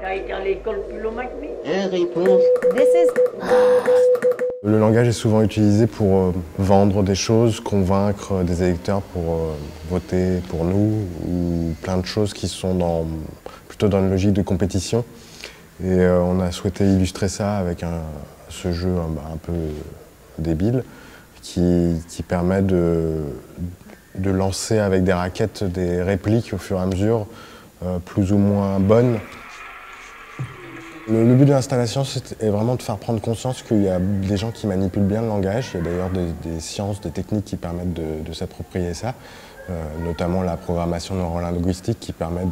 T'as été à l'école plus longtemps que lui? Réponse. Le langage est souvent utilisé pour vendre des choses, convaincre des électeurs pour voter pour nous, ou plein de choses qui sont plutôt dans une logique de compétition. Et on a souhaité illustrer ça avec ce jeu un peu débile qui permet de lancer avec des raquettes des répliques au fur et à mesure, plus ou moins bonnes. Le but de l'installation, est vraiment de faire prendre conscience qu'il y a des gens qui manipulent bien le langage. Il y a d'ailleurs des sciences, des techniques qui permettent de s'approprier ça, notamment la programmation neurolinguistique qui permet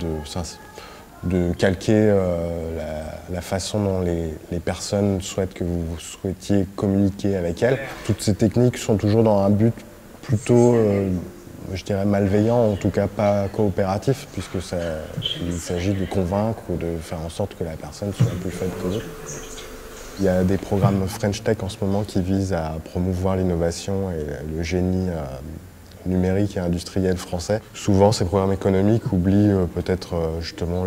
de calquer la façon dont les personnes souhaitent que vous souhaitiez communiquer avec elles. Toutes ces techniques sont toujours dans un but plutôt, je dirais, malveillant, en tout cas pas coopératif, puisqu'il s'agit de convaincre ou de faire en sorte que la personne soit plus faible que vous. Il y a des programmes French Tech en ce moment qui visent à promouvoir l'innovation et le génie numérique et industriel français. Souvent, ces programmes économiques oublient peut-être justement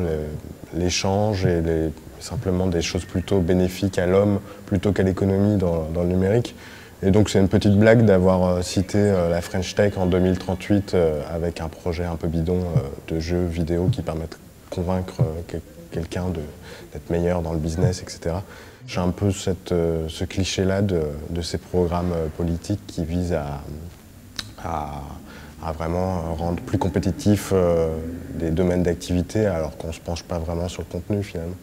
l'échange et simplement des choses plutôt bénéfiques à l'homme plutôt qu'à l'économie dans le numérique. Et donc c'est une petite blague d'avoir cité la French Tech en 2038 avec un projet un peu bidon de jeu vidéo qui permet de convaincre quelqu'un d'être meilleur dans le business, etc. J'ai un peu ce cliché-là de ces programmes politiques qui visent à vraiment rendre plus compétitifs des domaines d'activité alors qu'on ne se penche pas vraiment sur le contenu finalement.